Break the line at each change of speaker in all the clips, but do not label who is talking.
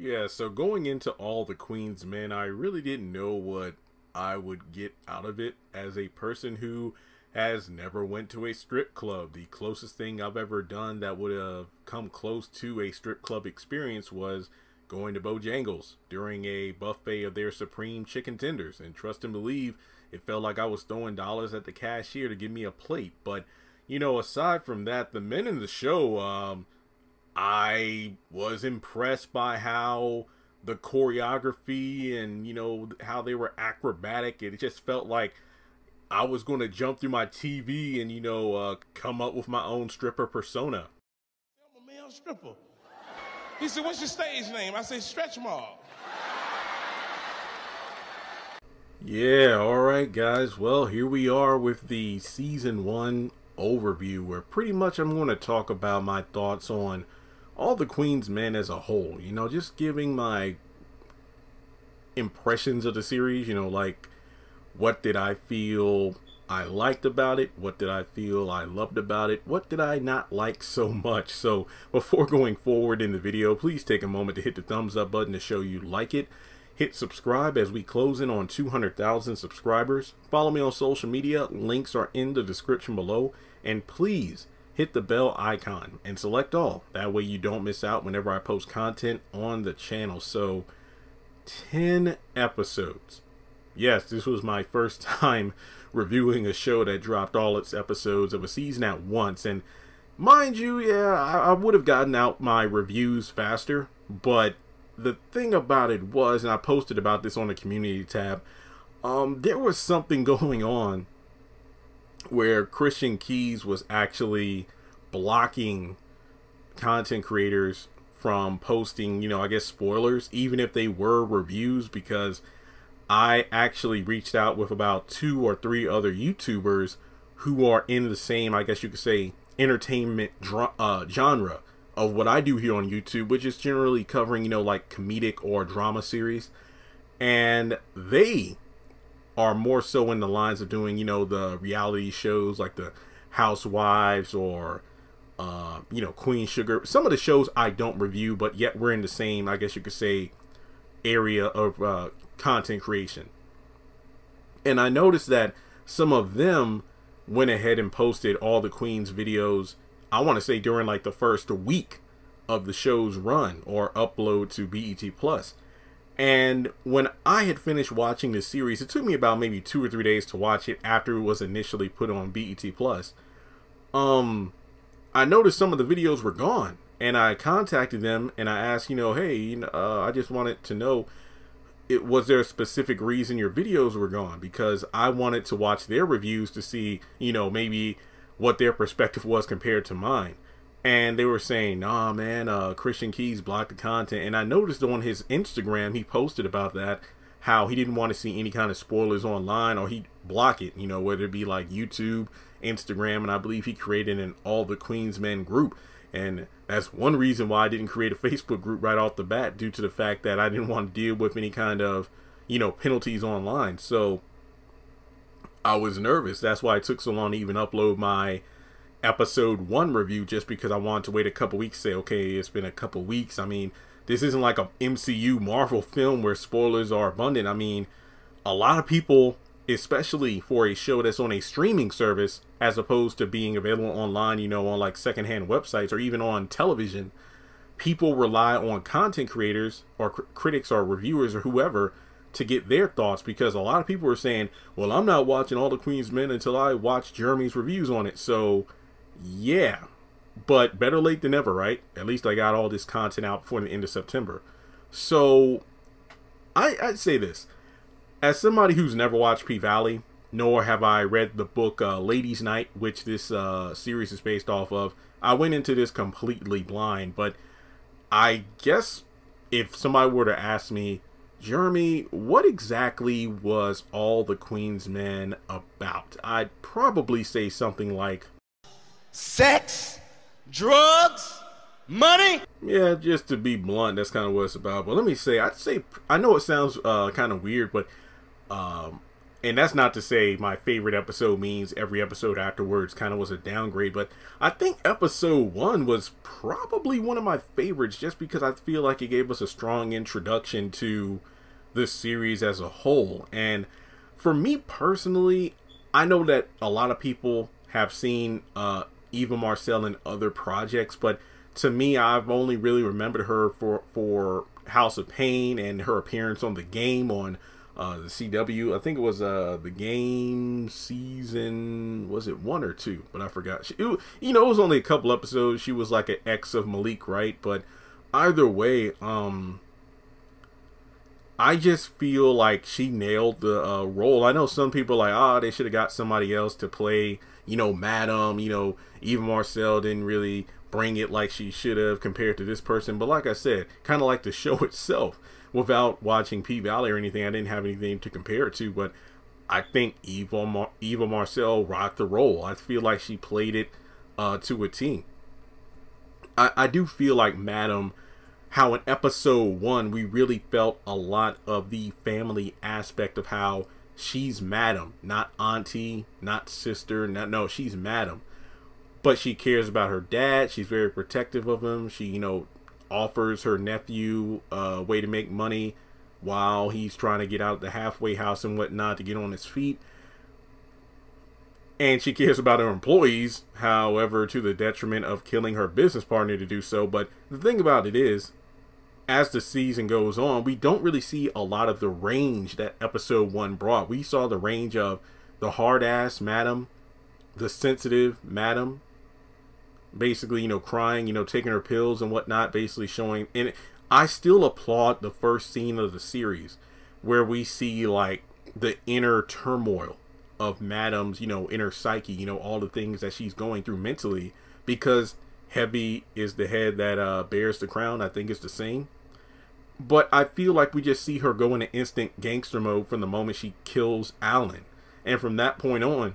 Yeah, so going into All the Queen's Men, I really didn't know what I would get out of it as a person who has never went to a strip club. The closest thing I've ever done that would have come close to a strip club experience was going to Bojangles during a buffet of their supreme chicken tenders. And trust and believe, it felt like I was throwing dollars at the cashier to give me a plate. But, you know, aside from that, the men in the show, I was impressed by how the choreography and, you know, how they were acrobatic. It just felt like I was going to jump through my TV and, you know, come up with my own stripper persona.
I'm a male stripper. He said, what's your stage name? I say, Stretch Mark.
Yeah, alright guys, well here we are with the Season 1 overview where pretty much I'm going to talk about my thoughts on All the Queen's Men as a whole. You know, just giving my impressions of the series, you know, like what did I feel I liked about it, what did I feel I loved about it, what did I not like so much. So before going forward in the video, please take a moment to hit the thumbs up button to show you like it. Hit subscribe as we close in on 200,000 subscribers. Follow me on social media, links are in the description below, and please hit the bell icon and select all. That way you don't miss out whenever I post content on the channel. So 10 episodes. Yes, this was my first time reviewing a show that dropped all its episodes of a season at once. And mind you, yeah, I would have gotten out my reviews faster, but the thing about it was, and I posted about this on the community tab, there was something going on where Christian Keys was actually blocking content creators from posting, you know, I guess spoilers, even if they were reviews, because I actually reached out with about 2 or 3 other YouTubers who are in the same, I guess you could say, entertainment genre of what I do here on YouTube, which is generally covering, you know, like comedic or drama series. And they are more so in the lines of doing, you know, the reality shows like the Housewives or, you know, Queen Sugar. Some of the shows I don't review, but yet we're in the same, I guess you could say, area of content creation. And I noticed that some of them went ahead and posted All the Queen's videos, I want to say during like the first week of the show's run or upload to BET Plus. And when I had finished watching this series, it took me about maybe 2 or 3 days to watch it after it was initially put on BET Plus. I noticed some of the videos were gone, and I contacted them and I asked, you know, hey, I just wanted to know, was there a specific reason your videos were gone? Because I wanted to watch their reviews to see, you know, maybe what their perspective was compared to mine. And they were saying, nah, man, Christian Keys blocked the content. And I noticed on his Instagram, he posted about that, how he didn't want to see any kind of spoilers online, or he'd block it, you know, whether it be like YouTube, Instagram, and I believe he created an All the Queen's Men group. And that's one reason why I didn't create a Facebook group right off the bat, due to the fact that I didn't want to deal with any kind of, you know, penalties online. So I was nervous. That's why it took so long to even upload my episode 1 review, just because I wanted to wait a couple weeks, say, okay, it's been a couple weeks. I mean, this isn't like a MCU Marvel film where spoilers are abundant. I mean, a lot of people, especially for a show that's on a streaming service as opposed to being available online, you know, on like secondhand websites or even on television, people rely on content creators or critics or reviewers or whoever to get their thoughts, because a lot of people are saying, well, I'm not watching All the Queen's Men until I watch Jeremy's reviews on it. So yeah, but better late than never, right? At least I got all this content out before the end of September. So I'd say this, as somebody who's never watched P-Valley, nor have I read the book Ladies' Night, which this series is based off of, I went into this completely blind. But I guess if somebody were to ask me, Jeremy, what exactly was All the Queen's Men about? I'd probably say something like
sex, drugs, money.
Yeah, just to be blunt, that's kind of what it's about. But let me say, I know it sounds kind of weird, but And that's not to say my favorite episode means every episode afterwards kind of was a downgrade, but I think episode 1 was probably one of my favorites just because I feel like it gave us a strong introduction to this series as a whole. And for me personally, I know that a lot of people have seen Eva Marcel in other projects, but to me, I've only really remembered her for House of Pain and her appearance on The Game on the CW. I think it was The Game season, was it 1 or 2? But I forgot. It was only a couple episodes. She was like an ex of Malik, right? But either way, I just feel like she nailed the role. I know some people are like, they should have got somebody else to play, Madam. Eva Marcel didn't really bring it like she should have compared to this person. But like I said, kind of like the show itself. Without watching P-Valley or anything, I didn't have anything to compare it to. But I think Eva Marcel rocked the role. I feel like she played it to a T. I do feel like Madam, how in episode 1 we really felt a lot of the family aspect of how she's Madam, not auntie, not sister, no, she's Madam. But she cares about her dad. She's very protective of him. She, offers her nephew a way to make money while he's trying to get out of the halfway house and whatnot to get on his feet. And she cares about her employees, however, to the detriment of killing her business partner to do so. But the thing about it is, as the season goes on, we don't really see a lot of the range that episode 1 brought. We saw the range of the hard-ass Madam, the sensitive Madam, basically, crying, taking her pills and whatnot, basically showing. And I still applaud the first scene of the series where we see like the inner turmoil of Madam's, inner psyche, all the things that she's going through mentally, because heavy is the head that bears the crown. I think it's the same. But I feel like we just see her go into instant gangster mode from the moment she kills Alan. And from that point on,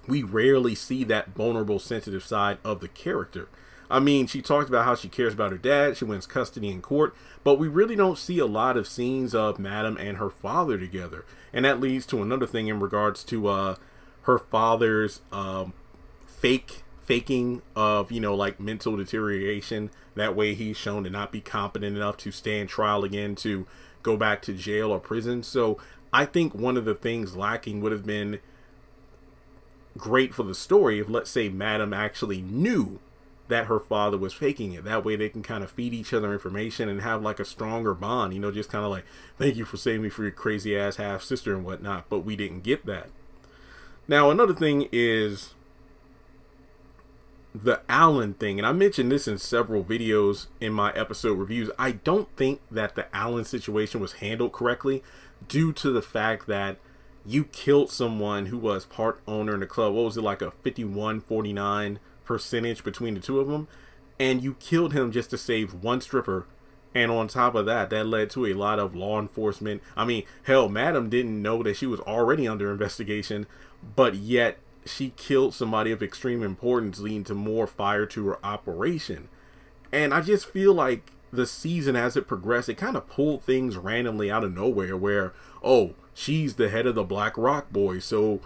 we rarely see that vulnerable, sensitive side of the character. I mean, she talks about how she cares about her dad. She wins custody in court. But we really don't see a lot of scenes of Madam and her father together. And that leads to another thing in regards to her father's faking of, like mental deterioration. That way he's shown to not be competent enough to stand trial again, to go back to jail or prison. So I think one of the things lacking would have been great for the story if, let's say, Madam actually knew that her father was faking it. That way they can kind of feed each other information and have like a stronger bond, just kind of like, thank you for saving me for your crazy ass half sister and whatnot. But we didn't get that. Now, another thing is the Alan thing, and I mentioned this in several videos in my episode reviews. I don't think that the Alan situation was handled correctly due to the fact that you killed someone who was part owner in the club. What was it, like a 51-49 percentage between the two of them? And you killed him just to save one stripper. And on top of that, that led to a lot of law enforcement. I mean, hell, Madam didn't know that she was already under investigation, but yet she killed somebody of extreme importance, leading to more fire to her operation. And I just feel like the season, as it progressed, it kind of pulled things randomly out of nowhere where, oh, she's the head of the Black Rock Boys, so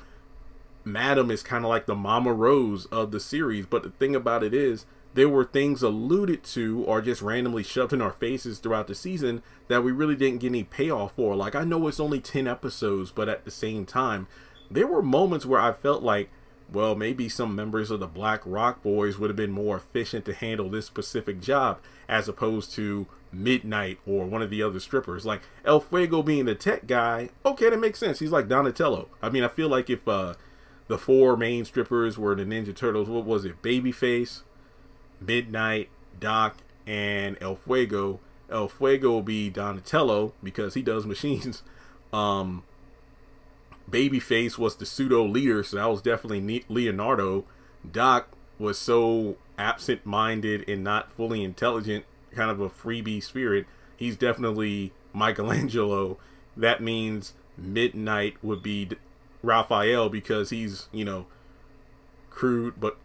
Madam is kind of like the Mama Rose of the series. But the thing about it is, there were things alluded to or just randomly shoved in our faces throughout the season that we really didn't get any payoff for. Like, I know it's only 10 episodes, but at the same time, there were moments where I felt like, well, maybe some members of the Black Rock Boys would have been more efficient to handle this specific job as opposed to Midnight or one of the other strippers. Like El Fuego being the tech guy, okay, that makes sense. He's like Donatello. I mean, I feel like if the 4 main strippers were the Ninja Turtles, what was it? Babyface, Midnight, Doc, and El Fuego. El Fuego will be Donatello because he does machines. Babyface was the pseudo leader, so that was definitely Leonardo. Doc was so absent-minded and not fully intelligent, kind of a freebie spirit. He's definitely Michelangelo. That means Midnight would be Raphael because he's, crude, but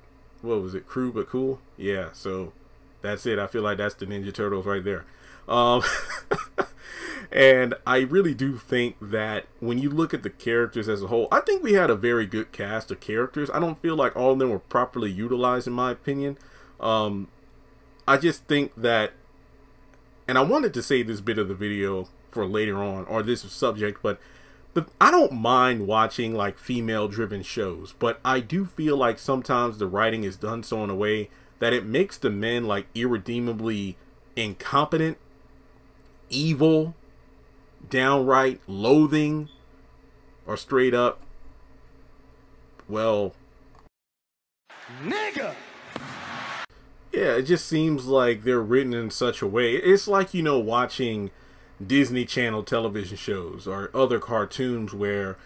what was it? Crude but cool? Yeah, so that's it. I feel like that's the Ninja Turtles right there. And I really do think that when you look at the characters as a whole, I think we had a very good cast of characters. I don't feel like all of them were properly utilized, in my opinion. I just think that, and I wanted to say this bit of the video for later on, or this subject, but I don't mind watching like female-driven shows, but I do feel like sometimes the writing is done so in a way that it makes the men like irredeemably incompetent, evil, downright loathing, or straight up, well,
Nigga!
yeah, it just seems like they're written in such a way. It's like, you know, watching Disney Channel television shows or other cartoons where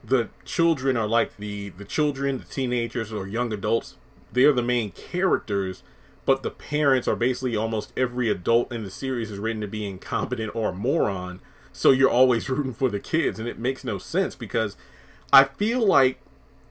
the children are like the children, the teenagers or young adults. They're the main characters, but the parents are basically almost every adult in the series is written to be incompetent or a moron. So you're always rooting for the kids, and it makes no sense because I feel like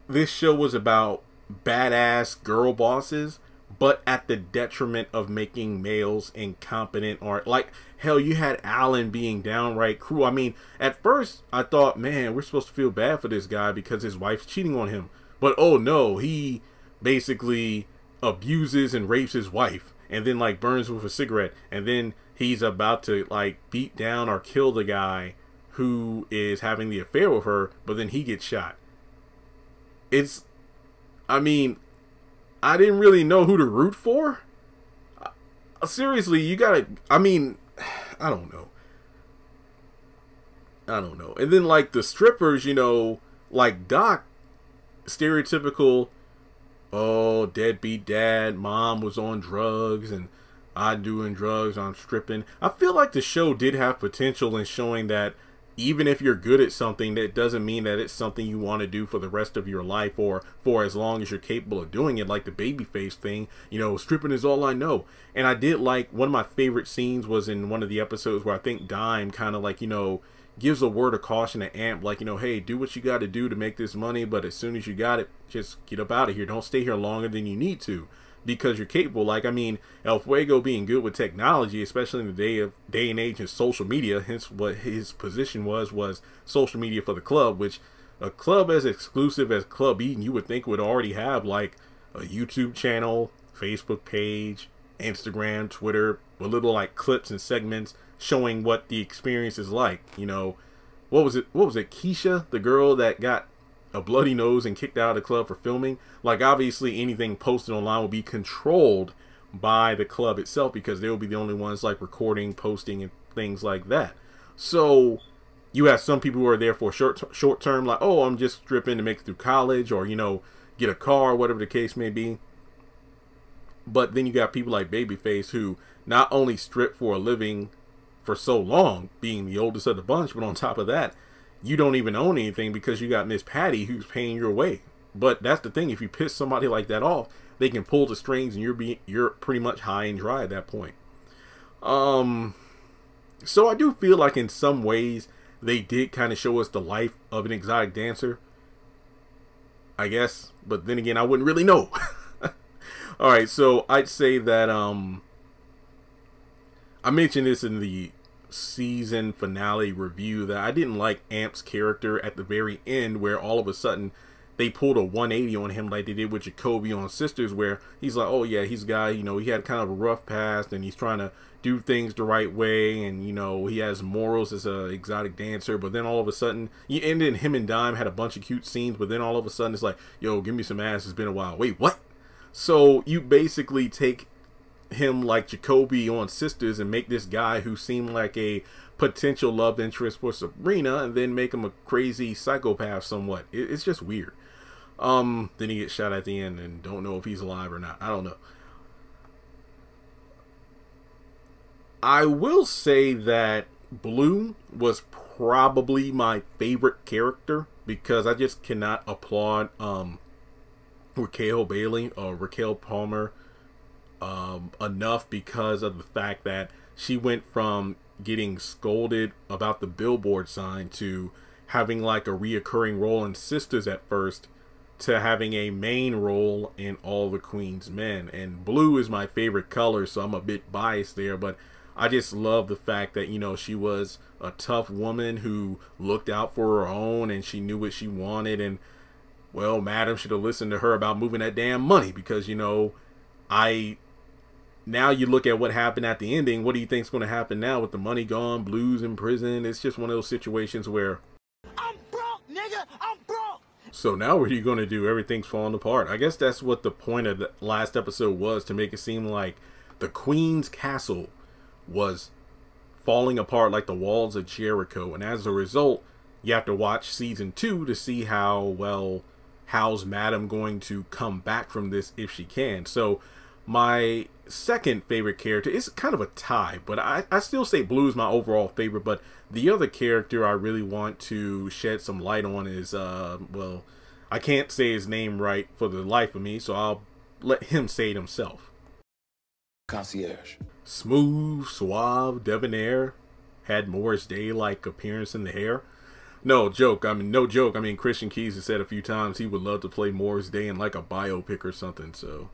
this show was about badass girl bosses, but at the detriment of making males incompetent, or like, hell, you had Alan being downright cruel. I mean, at first I thought, man, we're supposed to feel bad for this guy because his wife's cheating on him. But oh no, he basically abuses and rapes his wife and then like burns with a cigarette, and then he's about to like beat down or kill the guy who is having the affair with her, but then he gets shot. I mean, I didn't really know who to root for. Seriously, you gotta, I mean, I don't know. And then like the strippers, you know, like Doc, stereotypical, oh, deadbeat dad, mom was on drugs and I'm doing drugs, I'm stripping. I feel like the show did have potential in showing that even if you're good at something, that doesn't mean that it's something you want to do for the rest of your life or for as long as you're capable of doing it. Like the babyface thing, you know, stripping is all I know. And I did like, one of my favorite scenes was in one of the episodes where I think Dime kind of like, you know, gives a word of caution to Amp, like, you know, hey, do what you got to do to make this money, but as soon as you got it, just get up out of here. Don't stay here longer than you need to, because you're capable. Like, I mean, El Fuego being good with technology, especially in the day and age of social media, hence what his position was social media for the club, which a club as exclusive as Club Eden, you would think would already have like a YouTube channel, Facebook page, Instagram, Twitter, with little like clips and segments showing what the experience is like. You know, what was it Keisha, the girl that got a bloody nose and kicked out of the club for filming? Like, obviously anything posted online will be controlled by the club itself, because they will be the only ones like recording, posting, and things like that. So you have some people who are there for short term, like, oh, I'm just stripping to make it through college, or, you know, get a car, whatever the case may be. But then you got people like Babyface, who not only strip for a living for so long, being the oldest of the bunch, but on top of that, you don't even own anything because you got Miss Patty who's paying your way. But that's the thing, if you piss somebody like that off, they can pull the strings and you're pretty much high and dry at that point. So I do feel like in some ways they did kind of show us the life of an exotic dancer, I guess, but then again, I wouldn't really know. All right, so I'd say that I mentioned this in the season finale review, that I didn't like Amp's character at the very end, where all of a sudden they pulled a 180 on him like they did with Jacoby on Sisters, where he's like, oh yeah, he's a guy, you know, he had kind of a rough past and he's trying to do things the right way, and, you know, he has morals as a exotic dancer. But then all of a sudden, and then him and Dime had a bunch of cute scenes, but then all of a sudden it's like, yo, give me some ass, it's been a while. Wait, what? So you basically take him like Jacoby on Sisters and make this guy who seemed like a potential love interest for Sabrina, and then make him a crazy psychopath somewhat. It's just weird. Then he gets shot at the end and don't know if he's alive or not. I don't know. I will say that Blue was probably my favorite character, because I just cannot applaud Raquel Bailey or Raquel Palmer enough, because of the fact that she went from getting scolded about the billboard sign to having like a reoccurring role in Sisters at first, to having a main role in All the Queen's Men. And blue is my favorite color, so I'm a bit biased there, but I just love the fact that, you know, she was a tough woman who looked out for her own, and she knew what she wanted. And, well, Madam should have listened to her about moving that damn money, because, you know, now you look at what happened at the ending. What do you think's going to happen now with the money gone, Blue's in prison? It's just one of those situations where
I'm broke, nigga. I'm broke.
so now what are you going to do? Everything's falling apart. I guess that's what the point of the last episode was, to make it seem like the Queen's castle was falling apart like the walls of Jericho. And as a result, you have to watch season 2 to see how's Madam going to come back from this, if she can. So my second favorite character is kind of a tie, but I still say Blue is my overall favorite. But the other character I really want to shed some light on is, well, I can't say his name right for the life of me, so I'll let him say it himself.
Concierge.
Smooth, suave, debonair, had Morris Day-like appearance in the hair. No joke. I mean, Christian Keys has said a few times he would love to play Morris Day in like a biopic or something. So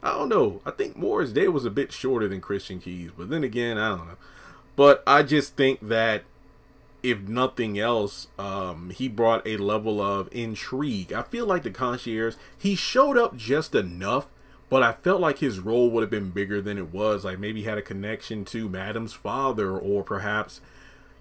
I don't know. I think Morris Day was a bit shorter than Christian Keys, but then again, I don't know. But I just think that if nothing else, he brought a level of intrigue. I feel like the concierge, he showed up just enough, but I felt like his role would have been bigger than it was. Like maybe he had a connection to Madam's father, or perhaps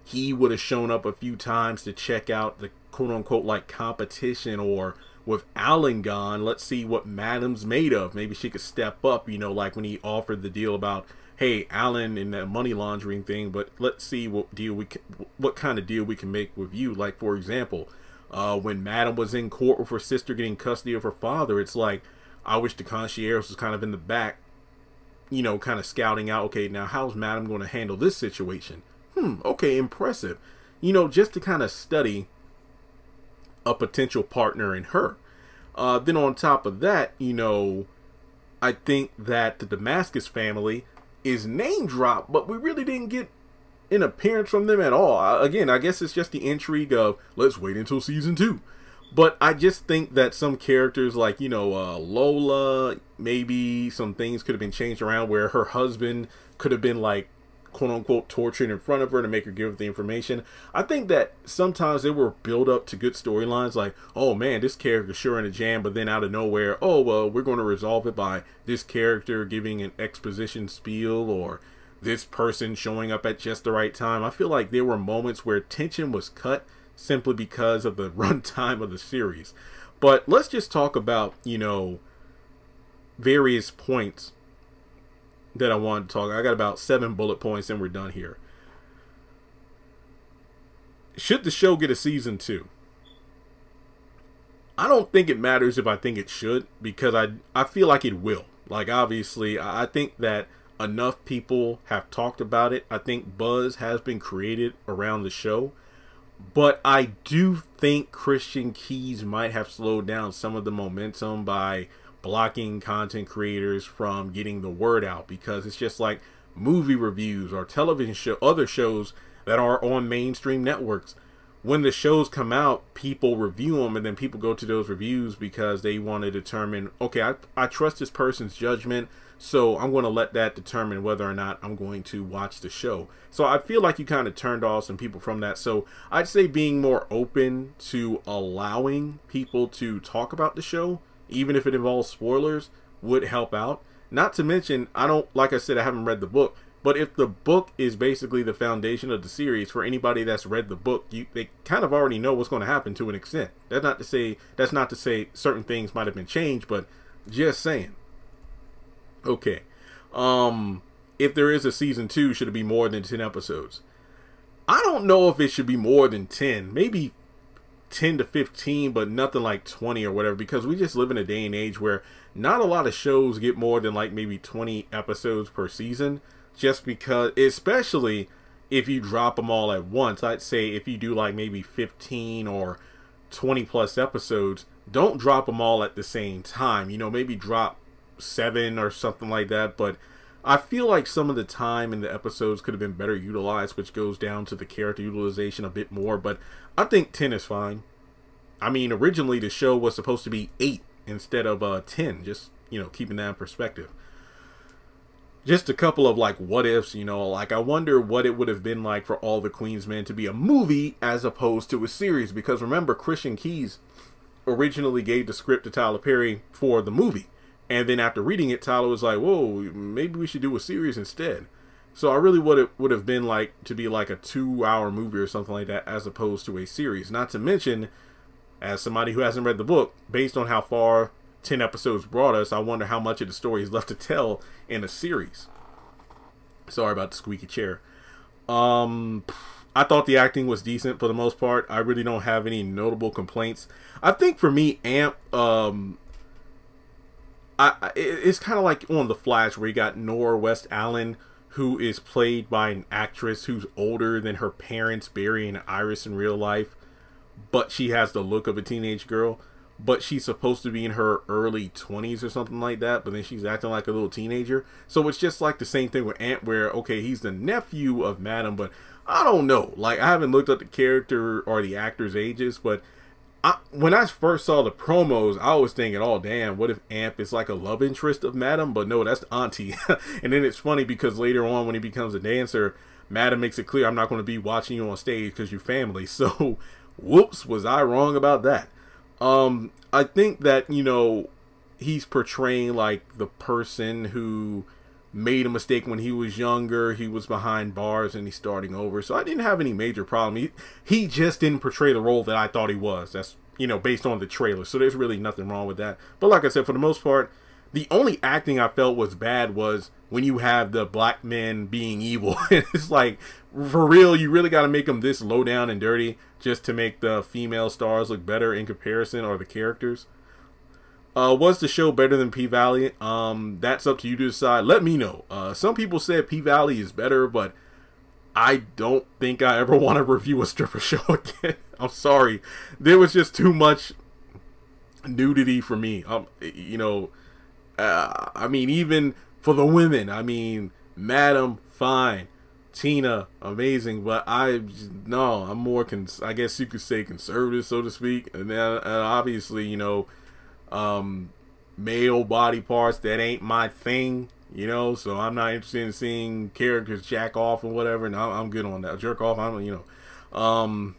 he would have shown up a few times to check out the quote-unquote like competition. Or with Alan gone, let's see what Madam's made of. Maybe she could step up, you know, like when he offered the deal about, hey, Alan in that money laundering thing, but let's see what kind of deal we can make with you. Like, for example, when Madam was in court with her sister getting custody of her father, it's like, I wish the concierge was kind of in the back, you know, kind of scouting out, okay, now how's Madam going to handle this situation? Okay, impressive. You know, just to kind of study a potential partner in her. Then on top of that, you know, I think that the Damascus family is name dropped, but we really didn't get an appearance from them at all. Again, I guess it's just the intrigue of let's wait until season 2. But I just think that some characters like, you know, Lola, maybe some things could have been changed around where her husband could have been like, quote unquote, tortured in front of her to make her give the information. I think that sometimes they were built up to good storylines, like, oh man, this character's sure in a jam, but then out of nowhere, oh well, we're going to resolve it by this character giving an exposition spiel, or this person showing up at just the right time. I feel like there were moments where tension was cut simply because of the runtime of the series. But let's just talk about, you know, various points that I wanted to talk. I got about 7 bullet points and we're done here. Should the show get a season 2? I don't think it matters if I think it should, because I feel like it will. Like, obviously, I think that enough people have talked about it. I think buzz has been created around the show. But I do think Christian Keys might have slowed down some of the momentum by blocking content creators from getting the word out, because it's just like movie reviews or television show, other shows that are on mainstream networks. When the shows come out, people review them, and then people go to those reviews because they want to determine, okay, I trust this person's judgment, so I'm going to let that determine whether or not I'm going to watch the show. So I feel like you kind of turned off some people from that. So I'd say being more open to allowing people to talk about the show, even if it involves spoilers, would help out. Not to mention, like I said, I haven't read the book, but if the book is basically the foundation of the series, for anybody that's read the book, they kind of already know what's going to happen to an extent. That's not to say certain things might have been changed, but just saying. Okay. If there is a season 2, should it be more than 10 episodes? I don't know if it should be more than 10. Maybe 10 to 15, but nothing like 20 or whatever, because we just live in a day and age where not a lot of shows get more than like maybe 20 episodes per season, just because, especially if you drop them all at once. I'd say if you do like maybe 15 or 20 plus episodes, don't drop them all at the same time. You know, maybe drop 7 or something like that. But I feel like some of the time in the episodes could have been better utilized, which goes down to the character utilization a bit more. But I think 10 is fine. I mean, originally the show was supposed to be 8 instead of 10, just, you know, keeping that in perspective. just a couple of like what ifs, you know, like I wonder what it would have been like for All the Queen's Men to be a movie as opposed to a series, because remember, Christian Keys originally gave the script to Tyler Perry for the movie, and then after reading it, Tyler was like, whoa, maybe we should do a series instead. So I really would have been like to be like a 2-hour movie or something like that as opposed to a series. Not to mention, as somebody who hasn't read the book, based on how far 10 episodes brought us, I wonder how much of the story is left to tell in a series. Sorry about the squeaky chair. I thought the acting was decent for the most part. I really don't have any notable complaints. I think for me, Amp, it's kind of like on The Flash, where you got Nora West Allen, who is played by an actress who's older than her parents, Barry and Iris, in real life, but she has the look of a teenage girl. But she's supposed to be in her early 20s or something like that, but then she's acting like a little teenager. So it's just like the same thing with Ant, where, okay, he's the nephew of Madam, but I don't know. Like, I haven't looked up the character or the actors' ages, but when I first saw the promos, I was thinking, oh, damn, what if Amp is like a love interest of Madam? But no, that's the auntie. And then it's funny because later on, when he becomes a dancer, Madam makes it clear, I'm not going to be watching you on stage because you're family. So, whoops, was I wrong about that? I think that, you know, he's portraying like the person who made a mistake when he was younger. He was behind bars and he's starting over. So I didn't have any major problem. He just didn't portray the role that I thought he was. That's, you know, based on the trailer. So there's really nothing wrong with that. But like I said, for the most part, the only acting I felt was bad was when you have the black men being evil. It's like, for real, you really got to make them this low down and dirty just to make the female stars look better in comparison, or the characters. Was the show better than P-Valley? That's up to you to decide. Let me know. Some people said P-Valley is better, but I don't think I ever want to review a stripper show again. I'm sorry. There was just too much nudity for me. You know, I mean, even for the women, I mean, Madam, fine. Tina, amazing, but I'm more, I guess you could say, conservative, so to speak. And then obviously, you know, male body parts, that ain't my thing, you know, so I'm not interested in seeing characters jack off and whatever, and I'm good on that. Jerk off, I don't, you know.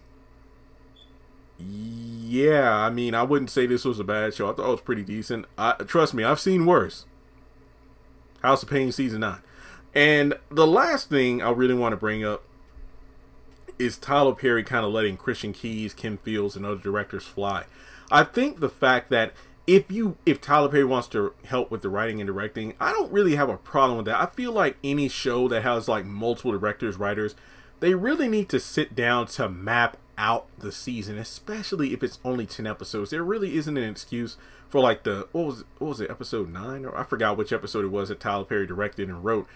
Yeah, I mean, I wouldn't say this was a bad show. I thought it was pretty decent. Trust me, I've seen worse. House of Pain season 9. And the last thing I really want to bring up is Tyler Perry kind of letting Christian Keys, Kim Fields, and other directors fly. I think the fact that if Tyler Perry wants to help with the writing and directing, I don't really have a problem with that. I feel like any show that has like multiple directors, writers, they really need to sit down to map out the season, especially if it's only 10 episodes. There really isn't an excuse for like the, what was it, episode 9? Or I forgot which episode it was that Tyler Perry directed and wrote.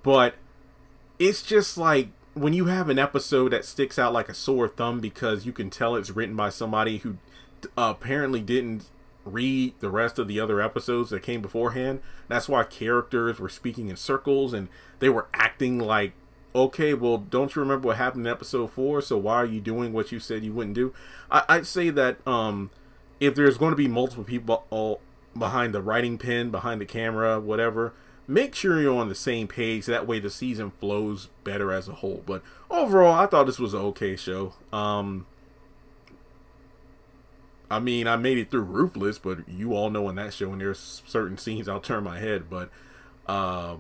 But it's just like, when you have an episode that sticks out like a sore thumb because you can tell it's written by somebody who apparently didn't read the rest of the other episodes that came beforehand. That's why characters were speaking in circles and they were acting like, okay, well, don't you remember what happened in episode 4? So why are you doing what you said you wouldn't do? I'd say that if there's going to be multiple people all behind the writing pen, behind the camera, whatever, make sure you're on the same page. That way the season flows better as a whole. But overall, I thought this was an okay show. I mean, I made it through Ruthless, but you all know in that show, and there's certain scenes I'll turn my head. But I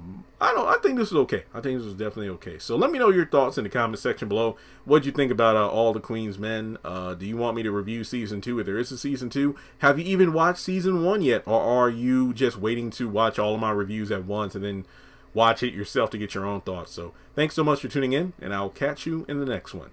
think this was okay. I think this was definitely okay. So let me know your thoughts in the comment section below. What'd you think about All the Queen's Men? Do you want me to review season 2 if there is a season 2? Have you even watched season 1 yet? Or are you just waiting to watch all of my reviews at once and then watch it yourself to get your own thoughts? So thanks so much for tuning in, and I'll catch you in the next one.